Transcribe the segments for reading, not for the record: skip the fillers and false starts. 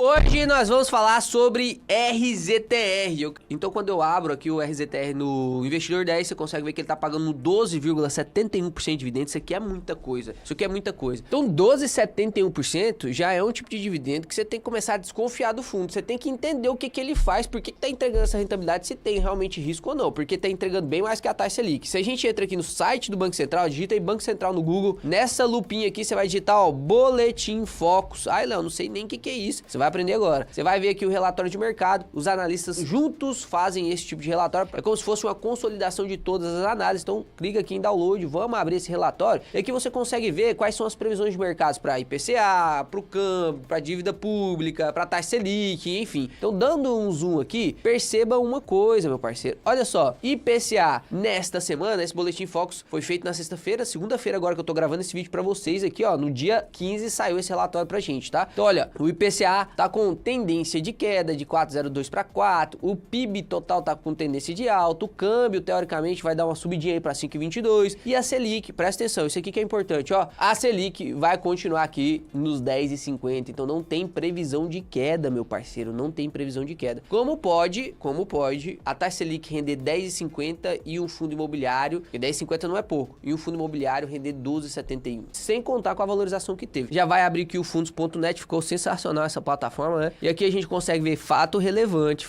Hoje nós vamos falar sobre RZTR. Então quando eu abro aqui o RZTR no Investidor 10, você consegue ver que ele tá pagando 12,71% de dividendo. Isso aqui é muita coisa. Então 12,71% já é um tipo de dividendo que você tem que começar a desconfiar do fundo. Você tem que entender o que ele faz, por que tá entregando essa rentabilidade, se tem realmente risco ou não. Porque tá entregando bem mais que a taxa Selic. Se a gente entra aqui no site do Banco Central, digita aí Banco Central no Google. Nessa lupinha aqui você vai digitar, ó, Boletim Focus. Ai, Léo, não sei nem o que é isso. Você vai aprender agora. Você vai ver aqui o relatório de mercado. Os analistas juntos fazem esse tipo de relatório. É como se fosse uma consolidação de todas as análises. Então, clica aqui em download, vamos abrir esse relatório. E aqui você consegue ver quais são as previsões de mercados para IPCA, para o câmbio, para dívida pública, para taxa Selic, enfim. Então, dando um zoom aqui, perceba uma coisa, meu parceiro. Olha só, IPCA nesta semana, esse Boletim Focus foi feito na sexta-feira, segunda-feira agora que eu tô gravando esse vídeo para vocês aqui, ó, no dia 15 saiu esse relatório pra gente, tá? Então, olha, o IPCA tá com tendência de queda de 4,02 para 4, o PIB total tá com tendência de alta, o câmbio teoricamente vai dar uma subidinha aí para 5,22 e a Selic, presta atenção, isso aqui que é importante, ó, a Selic vai continuar aqui nos 10,50, então não tem previsão de queda, meu parceiro, não tem previsão de queda. Como pode a taxa Selic render 10,50 e um fundo imobiliário, que 10,50 não é pouco, e um fundo imobiliário render 12,71, sem contar com a valorização que teve. Já vai abrir aqui o fundos.net, ficou sensacional essa plataforma, né? E aqui a gente consegue ver fato relevante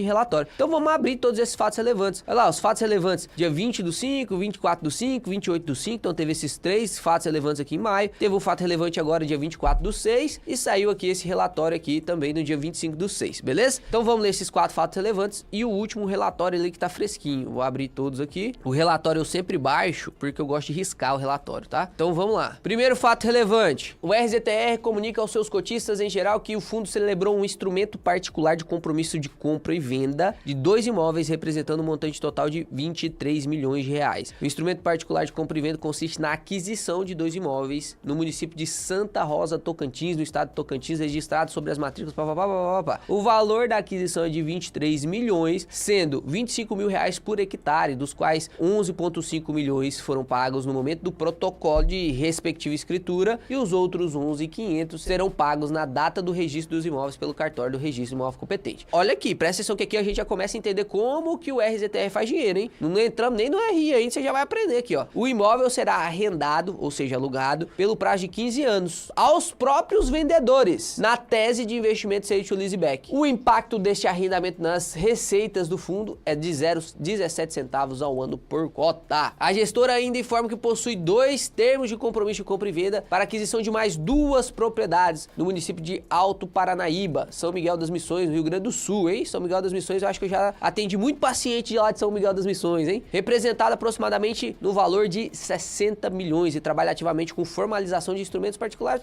e relatório. Então vamos abrir todos esses fatos relevantes. Olha lá, os fatos relevantes, dia 20 do 5, 24 do 5, 28 do 5, então teve esses três fatos relevantes aqui em maio, teve um fato relevante agora dia 24 do 6 e saiu aqui esse relatório aqui também no dia 25 do 6, beleza? Então vamos ler esses quatro fatos relevantes e o último relatório ali que tá fresquinho. Vou abrir todos aqui. O relatório eu sempre baixo porque eu gosto de riscar o relatório, tá? Então vamos lá. Primeiro fato relevante. O RZTR comunica aos seus cotistas em geral que o fundo celebrou um instrumento particular de compromisso de compra e venda de 2 imóveis representando um montante total de 23 milhões de reais. O instrumento particular de compra e venda consiste na aquisição de 2 imóveis no município de Santa Rosa, Tocantins, no estado de Tocantins, registrados sobre as matrículas. O valor da aquisição é de 23 milhões, sendo 25 mil reais por hectare, dos quais 11,5 milhões foram pagos no momento do protocolo de respectiva escritura e os outros 11.500 serão pagos na data do registro dos imóveis pelo cartório do registro imóvel competente. Olha aqui, presta atenção que aqui a gente já começa a entender como que o RZTR faz dinheiro, hein? Não entramos nem no RI ainda, você já vai aprender aqui, ó. O imóvel será arrendado, ou seja, alugado, pelo prazo de 15 anos aos próprios vendedores, na tese de investimento sale to leaseback. O impacto deste arrendamento nas receitas do fundo é de 0,17 centavos ao ano por cota. A gestora ainda informa que possui 2 termos de compromisso de compra e venda para aquisição de mais 2 propriedades no município de Alto Paranaíba, São Miguel das Missões, no Rio Grande do Sul, hein? São Miguel das Missões, eu acho que eu já atendi muito paciente de lá de São Miguel das Missões, hein? Representado aproximadamente no valor de 60 milhões e trabalha ativamente com formalização de instrumentos particulares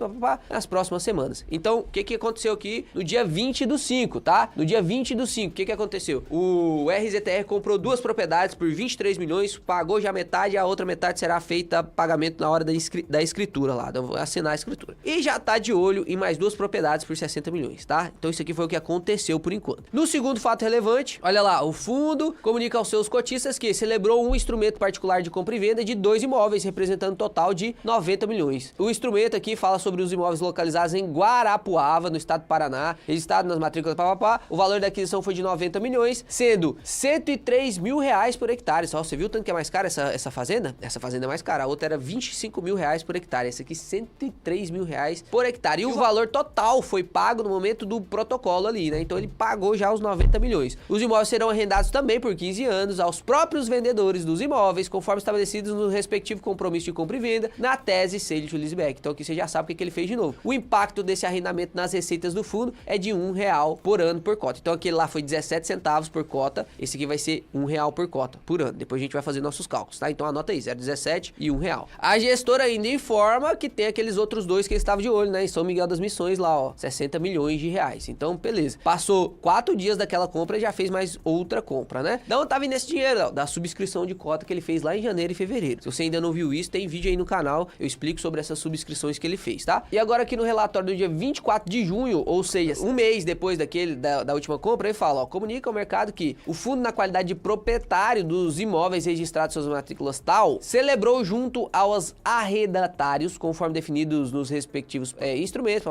nas próximas semanas. Então, o que aconteceu aqui no dia 20 do 5, tá? No dia 20 do 5, o que aconteceu? O RZTR comprou 2 propriedades por 23 milhões, pagou já metade, a outra metade será feita pagamento na hora da escritura lá, vou assinar a escritura. E já tá de olho em mais 2 propriedades por 60 milhões, tá? Então isso aqui foi o que aconteceu por enquanto. No segundo fato relevante, olha lá, o fundo comunica aos seus cotistas que celebrou um instrumento particular de compra e venda de 2 imóveis, representando um total de 90 milhões. O instrumento aqui fala sobre os imóveis localizados em Guarapuava, no estado do Paraná, registrado nas matrículas O valor da aquisição foi de 90 milhões, sendo 103 mil reais por hectare. Só você viu o tanto que é mais cara essa fazenda? Essa fazenda é mais cara. A outra era 25 mil reais por hectare. Essa aqui 103 mil reais por hectare. E o valor total foi pago no momento do protocolo ali, né? Então ele pagou já os 90 milhões. Os imóveis serão arrendados também por 15 anos aos próprios vendedores dos imóveis, conforme estabelecidos no respectivo compromisso de compra e venda, na tese sale to leaseback. Então aqui você já sabe o que ele fez de novo. O impacto desse arrendamento nas receitas do fundo é de R$1 por ano por cota. Então aquele lá foi 17 centavos por cota, esse aqui vai ser R$1 por cota por ano. Depois a gente vai fazer nossos cálculos, tá? Então anota aí, 0,17 e R$1. A gestora ainda informa que tem aqueles outros 2 que estavam de olho, né? Em São Miguel das Missões lá, ó, 60 milhões de reais. Então, beleza. Passou 4 dias daquela compra e já fez mais outra compra, né? Da onde tá vindo esse dinheiro? Ó, da subscrição de cota que ele fez lá em janeiro e fevereiro. Se você ainda não viu isso, tem vídeo aí no canal, eu explico sobre essas subscrições que ele fez, tá? E agora aqui no relatório do dia 24 de junho, ou seja, um mês depois da última compra, ele fala, ó, comunica ao mercado que o fundo, na qualidade de proprietário dos imóveis registrados em suas matrículas tal, celebrou junto aos arrendatários, conforme definidos nos respectivos instrumentos,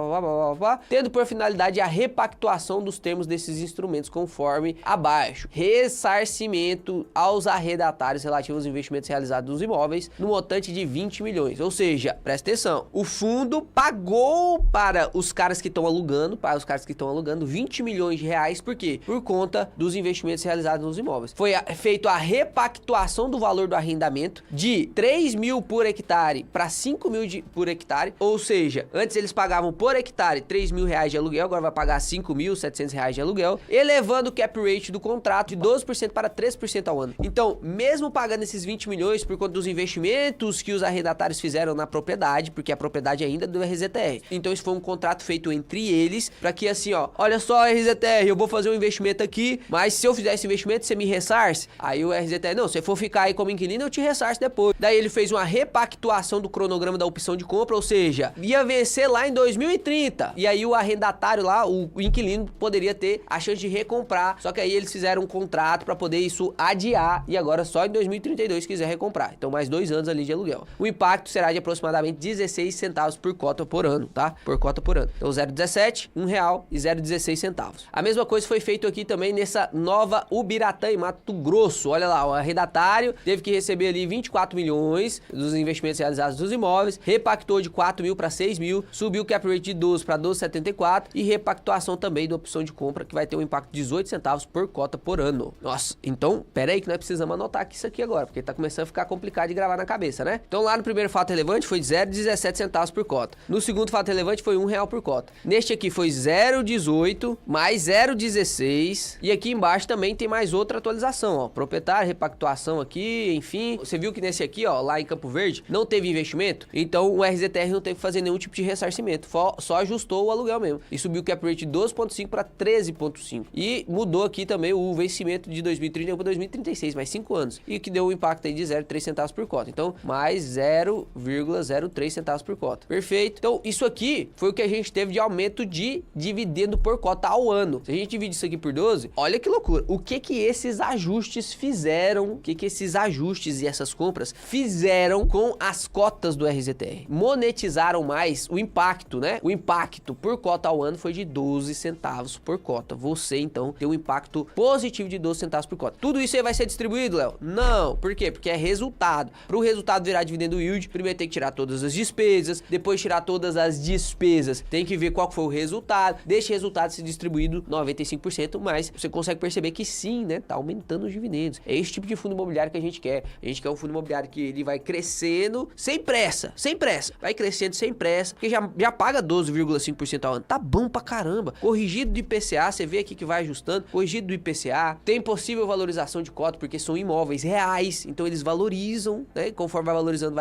tendo por finalidade a repactuação dos termos desses instrumentos conforme abaixo. Ressarcimento aos arrendatários relativos aos investimentos realizados nos imóveis no montante de 20 milhões. Ou seja, presta atenção, o fundo pagou para os caras que estão alugando, 20 milhões de reais, por quê? Por conta dos investimentos realizados nos imóveis. Foi feito a repactuação do valor do arrendamento de 3 mil por hectare para 5 mil por hectare, ou seja, antes eles pagavam por hectare 3 mil reais de aluguel, agora vai pagar 5.700 reais de aluguel, elevando o cap rate do contrato de 12% para 3% ao ano. Então, mesmo pagando esses 20 milhões por conta dos investimentos que os arrendatários fizeram na propriedade, porque a propriedade ainda é do RZTR. Então, isso foi um contrato feito entre eles, para que assim, ó, olha só, RZTR, eu vou fazer um investimento aqui, mas se eu fizer esse investimento, você me ressarce? Aí o RZTR, não, se for ficar aí como inquilino, eu te ressarço depois. Daí ele fez uma repactuação do cronograma da opção de compra, ou seja, ia vencer lá em 2030. E aí o arrendatário lá, o inquilino, poderia ter a chance de recomprar. Só que aí eles fizeram um contrato para poder isso adiar, e agora só em 2032 quiser recomprar. Então mais 2 anos ali de aluguel. O impacto será de aproximadamente 16 centavos por cota por ano, tá? Por cota por ano. Então 0,17, R$1 e 0,16 centavos. A mesma coisa foi feito aqui também nessa nova Ubiratã, em Mato Grosso. Olha lá, o arrendatário teve que receber ali 24 milhões dos investimentos realizados nos imóveis, repactou de 4 mil para 6 mil, subiu o cap rate de 12 para 12,74 e repactuação também da opção de compra, que vai ter um impacto de 18 centavos por cota por ano. Nossa, então, pera aí que nós precisamos anotar aqui isso aqui agora, porque tá começando a ficar complicado de gravar na cabeça, né? Então lá no primeiro fato relevante foi 0,17 centavos por cota. No segundo fato relevante foi R$1 por cota. Neste aqui foi 0,18 mais 0,16 e aqui embaixo também tem mais outra atualização, ó. Proprietário, repactuação aqui, enfim. Você viu que nesse aqui, ó, lá em Campo Verde, não teve investimento, então o RZTR não teve que fazer nenhum tipo de ressarcimento, só ajustou o aluguel mesmo. E subiu o cap rate de 12,5 para 13,5. E mudou aqui também o vencimento de 2031 para 2036, mais 5 anos. E que deu um impacto aí de 0,3 centavos por cota. Então, mais 0,03 centavos por cota. Perfeito. Então, isso aqui foi o que a gente teve de aumento de dividendo por cota ao ano. Se a gente divide isso aqui por 12, olha que loucura. O que que esses ajustes fizeram? O que que esses ajustes e essas compras fizeram com as cotas do RZTR? Monetizaram mais o impacto, né? O impacto por cota ao ano foi de 12 centavos por cota. Você, então, tem um impacto positivo de 12 centavos por cota. Tudo isso aí vai ser distribuído, Léo? Não. Por quê? Porque é resultado. Para o resultado virar dividendo yield, primeiro tem que tirar todas as despesas, depois tirar todas as despesas, tem que ver qual foi o resultado, deixa o resultado se distribuído 95%, mas você consegue perceber que sim, né? Tá aumentando os dividendos. É esse tipo de fundo imobiliário que a gente quer. A gente quer um fundo imobiliário que ele vai crescendo sem pressa, sem pressa. Vai crescendo sem pressa, porque já paga 12,5% ao ano. Tá bom pra caramba. Corrigido do IPCA, você vê aqui que vai ajustando. Corrigido do IPCA, tem possível valorização de cota, porque são imóveis reais, então eles valorizam, né? Conforme vai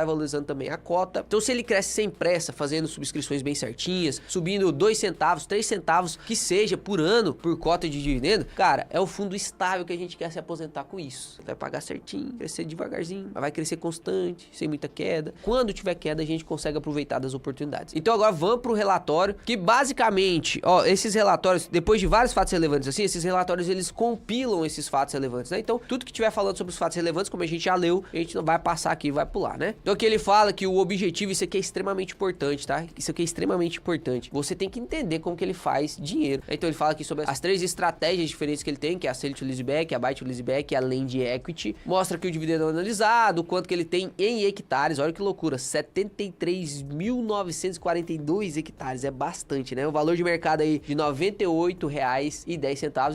valorizando também a cota. Então se ele cresce sem pressa, fazendo subscrições bem certinhas, subindo 2 centavos, 3 centavos, que seja por ano, por cota de dividendo, cara, é o fundo estável que a gente quer se aposentar com isso. Vai pagar certinho, crescer devagarzinho, mas vai crescer constante, sem muita queda. Quando tiver queda, a gente consegue aproveitar das oportunidades. Então agora vamos pro relatório, que basicamente, ó, esses relatórios, depois de vários fatos relevantes assim, esses relatórios, eles compilam esses fatos relevantes, né? Então, tudo que tiver falando sobre os fatos relevantes, como a gente já leu, a gente não vai passar aqui e vai pular, né? Então aqui ele fala que o objetivo, isso aqui é extremamente importante, tá? Isso aqui é extremamente importante. Você tem que entender como que ele faz dinheiro. Então ele fala aqui sobre as 3 estratégias diferentes que ele tem, que é a Sell to Leaseback, a Buy to Leaseback e a Land Equity. Mostra que o dividendo é analisado, quanto que ele tem em hectares. Olha que loucura, 73.942 hectares, é bastante, né? O valor de mercado aí de R$ 98,10 e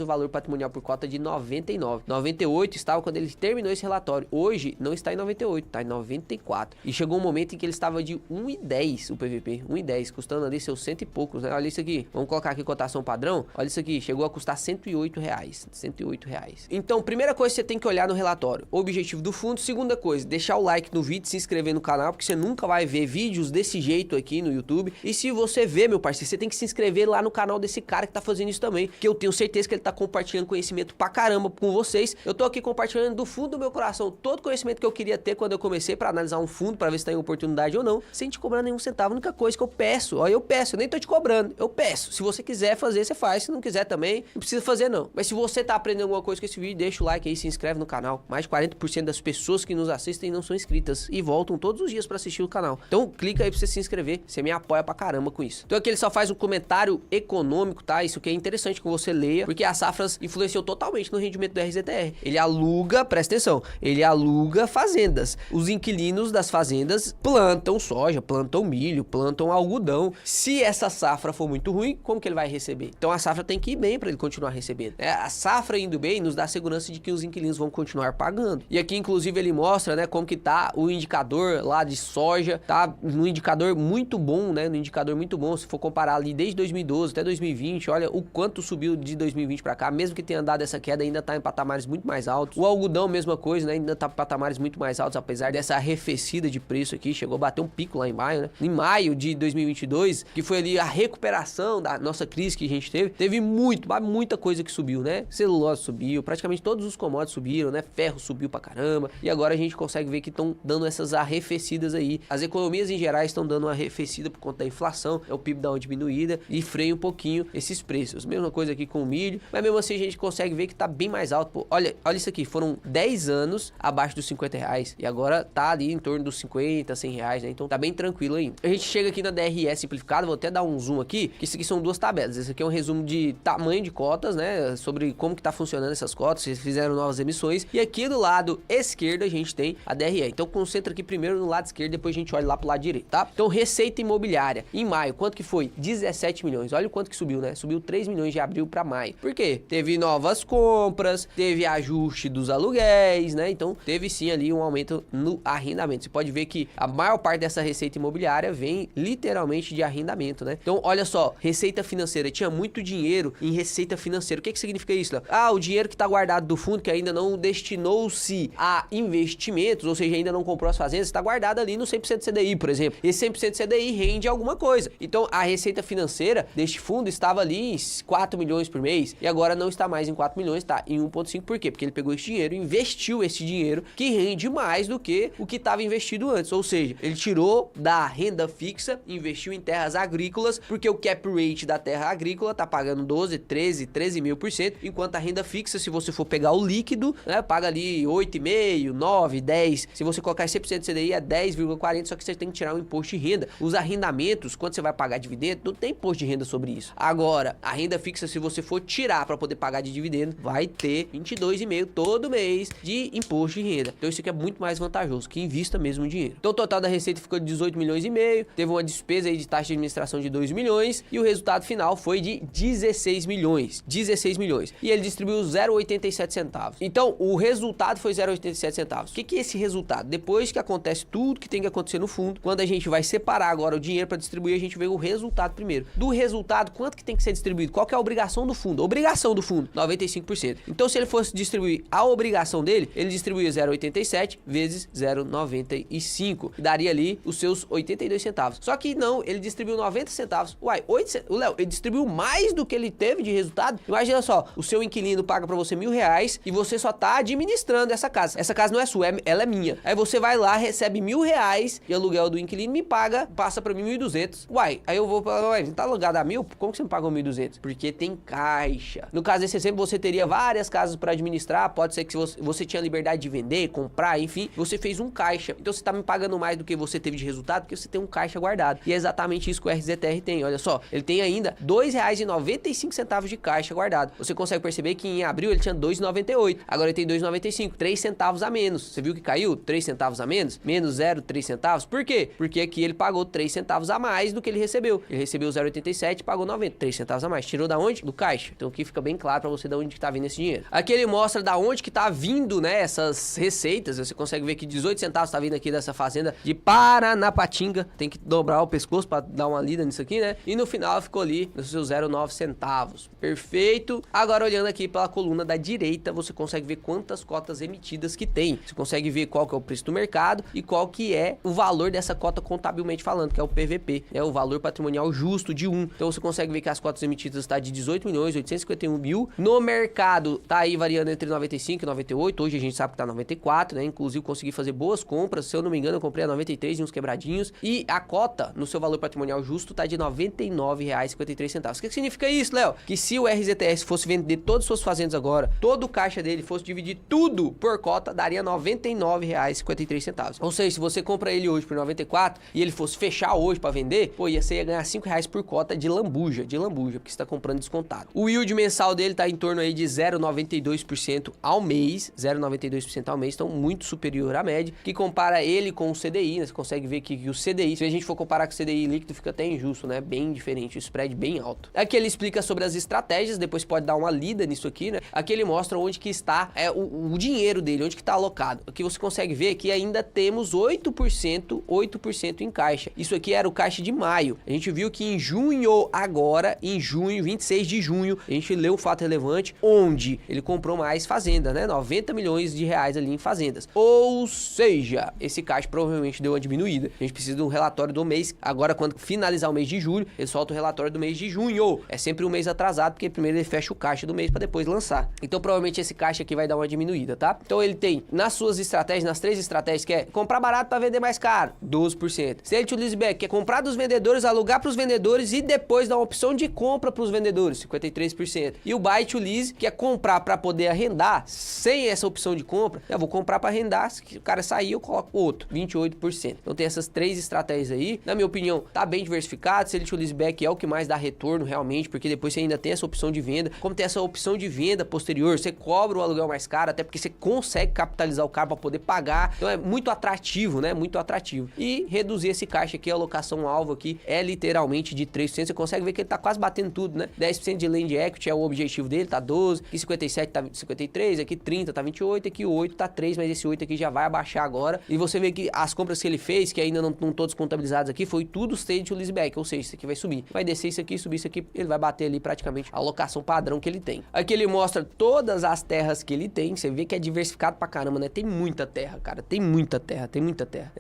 o valor patrimonial por cota de 99. 98 estava quando ele terminou esse relatório. Hoje não está em 98, está em 94. E chegou um momento em que ele estava de 1,10 o PVP, 1,10, custando ali seus cento e poucos, né? Olha isso aqui. Vamos colocar aqui cotação padrão. Olha isso aqui, chegou a custar R$ 108. R$ 108. Então, primeira coisa que você tem que olhar no relatório, o objetivo do fundo. Segunda coisa, deixar o like no vídeo, se inscrever no canal, porque você nunca vai ver vídeos desse jeito aqui no YouTube. E se você vê, meu parceiro, você tem que se inscrever lá no canal desse cara que tá fazendo isso também, que eu tenho certeza que ele tá compartilhando conhecimento pra caramba com vocês. Eu tô aqui compartilhando do fundo do meu coração todo o conhecimento que eu queria ter quando eu comecei pra analisar um fundo, pra ver se tá em oportunidade ou não, sem te cobrar nenhum centavo. A única coisa que eu peço, ó, eu nem tô te cobrando, eu peço. Se você quiser fazer, você faz. Se não quiser também, não precisa fazer não. Mas se você tá aprendendo alguma coisa com esse vídeo, deixa o like aí, se inscreve no canal. Mais de 40% das pessoas que nos assistem não são inscritas e voltam todos os dias pra assistir o canal. Então clica aí pra você se inscrever, você me apoia pra caramba com isso. milhões. Então aqui ele só faz um comentário econômico, tá? Isso que é interessante que você leia, porque as safras influenciou totalmente no rendimento do RZTR. Ele aluga, presta atenção, ele aluga fazendas. Os inquilinos das fazendas plantam soja, plantam milho, plantam algodão. Se essa safra for muito ruim, como que ele vai receber? Então a safra tem que ir bem para ele continuar recebendo. A safra indo bem nos dá a segurança de que os inquilinos vão continuar pagando. E aqui, inclusive, ele mostra, né, como que tá o indicador lá de soja, tá um indicador muito bom, né, um indicador muito bom, se for comparar ali desde 2012 até 2020, olha o quanto subiu de 2020 para cá, mesmo que tenha dado essa queda, ainda tá em patamares muito mais altos. O algodão, mesma coisa, né, ainda tá em patamares muito mais altos, apesar dessa arrefecida de preço aqui, chegou a bater um pico lá em maio, né, em maio de 2022, que foi ali a recuperação da nossa crise que a gente teve muita coisa que subiu, né, celulose subiu, praticamente todos os commodities subiram, né, ferro subiu pra caramba, e agora a gente consegue ver que estão dando essas arrefecidas aí. As economias em geral estão dando uma arrefecida por conta da inflação, o PIB dá uma diminuída e freia um pouquinho esses preços. Mesma coisa aqui com o milho, mas mesmo assim a gente consegue ver que tá bem mais alto. Pô, olha isso aqui, foram 10 anos abaixo dos 50 reais e agora tá ali em torno dos 50, 100 reais, né? Então tá bem tranquilo ainda. A gente chega aqui na DRE simplificada, vou até dar um zoom aqui, que isso aqui são duas tabelas. Esse aqui é um resumo de tamanho de cotas, né? Sobre como que tá funcionando essas cotas, se fizeram novas emissões. E aqui do lado esquerdo a gente tem a DRE. Então concentra aqui primeiro no lado esquerdo, depois a gente olha lá pro lado direito, tá? Então receita imobiliária, em maio, quanto que foi? 17 milhões. Olha o quanto que subiu, né? Subiu 3 milhões de abril para maio. Por quê? Teve novas compras, teve ajuste dos aluguéis, né? Então teve sim ali um aumento no arrendamento. Você pode ver que a maior parte dessa receita imobiliária vem literalmente de arrendamento, né? Então olha só, receita financeira, tinha muito dinheiro em receita financeira. O que significa isso, Léo? Ah, o dinheiro que tá guardado do fundo, que ainda não destinou-se a investimentos, ou seja, ainda não comprou as fazendas, está guardado ali no 100% CDI, por exemplo. Esse 100% CDI rende alguma coisa. Então a receita financeira deste fundo estava ali em 4 milhões por mês e agora não está mais em 4 milhões, está em 1,5. Por quê? Porque ele pegou esse dinheiro e investiu esse dinheiro que rende mais do que o que estava investido antes. Ou seja, ele tirou da renda fixa, investiu em terras agrícolas, porque o cap rate da terra agrícola tá pagando 12, 13 mil por cento, enquanto a renda fixa, se você for pegar o líquido, né, paga ali 8,5, 9, 10. Se você colocar 100% de CDI é 10,40, só que você tem que tirar o imposto de renda. Os arrendamentos, quando você vai pagar dividendo, não tem imposto de renda sobre isso. Agora, a renda fixa, se você for tirar para poder pagar de dividendo, vai ter 22,5 todo mês de imposto de renda. Então isso aqui é muito mais vantajoso, que invista mesmo o dinheiro. Então o total da receita ficou de 18 milhões e meio, teve uma despesa aí de taxa de administração de 2 milhões e o resultado final foi de 16 milhões. 16 milhões. E ele distribuiu 0,87 centavos. Então o resultado foi 0,87 centavos. O que é esse resultado? Depois que acontece tudo que tem que acontecer no fundo, quando a gente vai separar agora o dinheiro para distribuir, a gente vê o resultado primeiro. Do resultado, quanto que tem que ser distribuído? Qual que é a obrigação do fundo? Obrigação do fundo, 95%. Então se ele fosse distribuir a obrigação dele, ele distribuía 0,87 vezes 0,95. Daria ali os seus 82 centavos. Só que não, ele distribuiu 90 centavos. Uai, o Léo, ele distribuiu mais do que ele teve de resultado? Imagina só, o seu inquilino paga para você R$1.000 e você só tá administrando essa casa. Essa casa não é sua, ela é minha. Aí você vai lá, recebe R$1.000 de aluguel do inquilino, me paga, passa para mim 1.200. Uai, aí eu vou falar, uai, tá alugado a 1.000? Como que você me pagou 1.200? Porque tem caixa. No caso desse exemplo, você teria várias casas para administrar, pode ser que você tinha liberdade de vender, comprar, enfim, você fez um caixa. Então você tá me pagando mais do que você teve de resultado, porque você tem um caixa guardado. E é exatamente isso que o RZTR tem, olha só. Ele tem ainda R$2,95 de caixa guardado. Você consegue perceber que em abril ele tinha 2,98. Agora ele tem 2,95, 3 centavos a menos. Você viu que caiu? 3 centavos a menos? Menos 0,3 centavos. Por quê? Porque aqui ele pagou 3 centavos a mais do que ele recebeu. Ele recebeu 0,87 e pagou 90. 3 centavos a mais. Tirou da onde? Do caixa. Então aqui fica bem claro pra você da onde que tá vindo esse dinheiro. Aqui ele mostra da onde que tá vindo, né, essas receitas. Você consegue ver que 18 centavos tá vindo aqui dessa fazenda de Paranapatinga. Tem que dobrar o pescoço pra dar uma lida nisso aqui, né? E no final ficou ali nos seus 0,9 centavos. Perfeito. Agora olhando aqui pela coluna da direita, você consegue ver quantas cotas emitidas que tem. Você consegue ver qual que é o preço do mercado e qual que é o valor dessa cota contabilmente falando, que é o PVP, é o valor patrimonial justo de 1. Então você consegue ver que as cotas emitidas está de 18 milhões 851 mil. No mercado tá aí variando entre 95 e 98. Hoje a gente sabe que tá 94, né? Inclusive consegui fazer boas compras. Se eu não me engano, eu comprei a 93 e uns quebradinhos. E a cota no seu valor patrimonial justo tá de R$ 99,53. O que significa isso, Léo? Que se o RZTS fosse vender todas as suas fazendas agora, todo o caixa dele fosse dividir tudo por cota, daria R$ 99,53. Ou seja, se você compra ele hoje por 94 e ele fosse fechar hoje para vender, pô, ia você ia ganhar R$5 por cota de lambuja, porque você tá comprando descontado. O yield mensal dele tá em torno aí de 0,92% ao mês, 0,92% ao mês, então muito superior à média, que compara ele com o CDI, né? Você consegue ver que o CDI, se a gente for comparar com o CDI líquido, fica até injusto, né? Bem diferente, o spread bem alto. Aqui ele explica sobre as estratégias, depois pode dar uma lida nisso aqui, né? Aqui ele mostra onde que está o dinheiro dele, onde que está alocado. Aqui você consegue ver que ainda temos 8% em caixa. Isso aqui era o caixa de maio. A gente viu que em junho, agora, em junho, 26 de junho, a gente leu um fato relevante, onde ele comprou mais fazenda, né? 90 milhões de reais ali em fazendas. Ou seja, esse caixa provavelmente deu uma diminuída. A gente precisa de um relatório do mês. Agora, quando finalizar o mês de julho, ele solta o relatório do mês de junho. É sempre um mês atrasado, porque primeiro ele fecha o caixa do mês para depois lançar. Então, provavelmente esse caixa aqui vai dar uma diminuída, tá? Então, ele tem nas suas estratégias, nas 3 estratégias, que é comprar barato para vender mais caro, 12%. Sale to leaseback, que é comprar dos vendedores, alugar para os vendedores e depois dar uma opção de compra para os vendedores, 53%. E o buy to lease, que é comprar para poder arrendar, sem essa opção de compra. Eu vou comprar para arrendar, se o cara sair, eu coloco outro, 28%. Então, tem essas 3 estratégias aí. Na minha opinião, tá bem diversificado. Sale to leaseback é o que mais dá retorno realmente, porque depois você ainda tem essa opção de venda. Como tem essa opção de venda posterior, você cobra o aluguel mais caro, até porque você consegue capitalizar o carro para poder pagar. Então é muito atrativo, né? Muito atrativo. E reduzir esse caixa aqui, a alocação alvo aqui é literalmente de 3%. Você consegue ver que ele tá quase batendo tudo, né? 10% de land equity é o objetivo dele, tá 12. Aqui 57 tá 53, aqui 30 tá 28, aqui 8 tá 3, mas esse 8 aqui já vai abaixar agora. E você vê que as compras que ele fez, que ainda não todos contabilizados aqui, foi tudo stage to leaseback, ou seja, isso aqui vai subir. Vai descer isso aqui, subir isso aqui, ele vai bater ali praticamente a alocação padrão que ele tem. Aqui ele mostra todas as terras que ele tem, você vê que é diversificado pra caramba, né? Tem muita terra, cara, tem muita terra.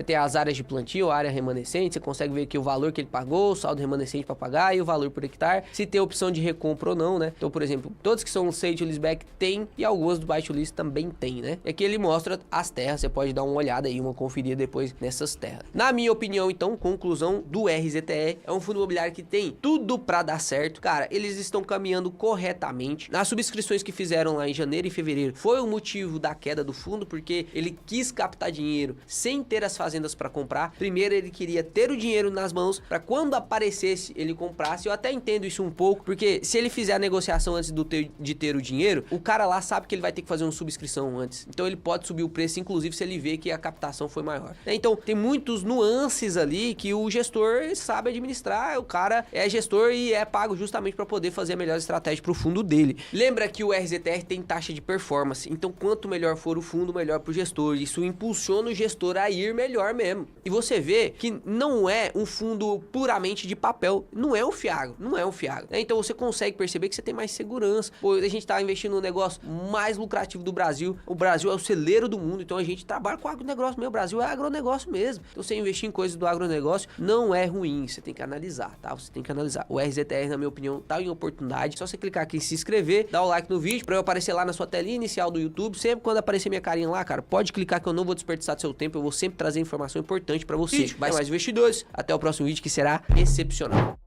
Tem as áreas de plantio, a área remanescente, você consegue ver aqui o valor que ele pagou, o saldo remanescente pra pagar e o valor por hectare, se tem opção de recompra ou não, né? Então, por exemplo, todos que são sale to leaseback tem e algumas do buy to lease também tem, né? E aqui ele mostra as terras, você pode dar uma olhada aí, uma conferida depois nessas terras. Na minha opinião, então, conclusão do RZTR, é um fundo imobiliário que tem tudo pra dar certo. Cara, eles estão caminhando corretamente. Nas subscrições que fizeram lá em janeiro e fevereiro, foi o motivo da queda do fundo, porque ele quis captar dinheiro sem ter as fazendas para comprar. Primeiro ele queria ter o dinheiro nas mãos para quando aparecesse ele comprasse. Eu até entendo isso um pouco, porque se ele fizer a negociação antes de ter o dinheiro, o cara lá sabe que ele vai ter que fazer uma subscrição antes. Então ele pode subir o preço, inclusive se ele vê que a captação foi maior. Então tem muitos nuances ali que o gestor sabe administrar. O cara é gestor e é pago justamente para poder fazer a melhor estratégia para o fundo dele. Lembra que o RZTR tem taxa de performance, então quanto melhor for o fundo, melhor para o gestor. Isso impulsiona o gestor a ir melhor mesmo. E você vê que não é um fundo puramente de papel, não é um fiago, né? Então você consegue perceber que você tem mais segurança. Pô, a gente tá investindo no negócio mais lucrativo do Brasil. O Brasil é o celeiro do mundo, então a gente trabalha com agronegócio mesmo. O Brasil é agronegócio mesmo. Então você investir em coisas do agronegócio não é ruim, você tem que analisar, tá? Você tem que analisar. O RZTR, na minha opinião, tá em oportunidade. Só você clicar aqui em se inscrever, dar o like no vídeo pra eu aparecer lá na sua telinha inicial do YouTube. Sempre quando aparecer minha carinha lá, cara, pode clicar que eu não vou desperdiçar do seu tempo. Eu vou sempre trazer informação importante pra você. Mais investidores. Até o próximo vídeo que será excepcional.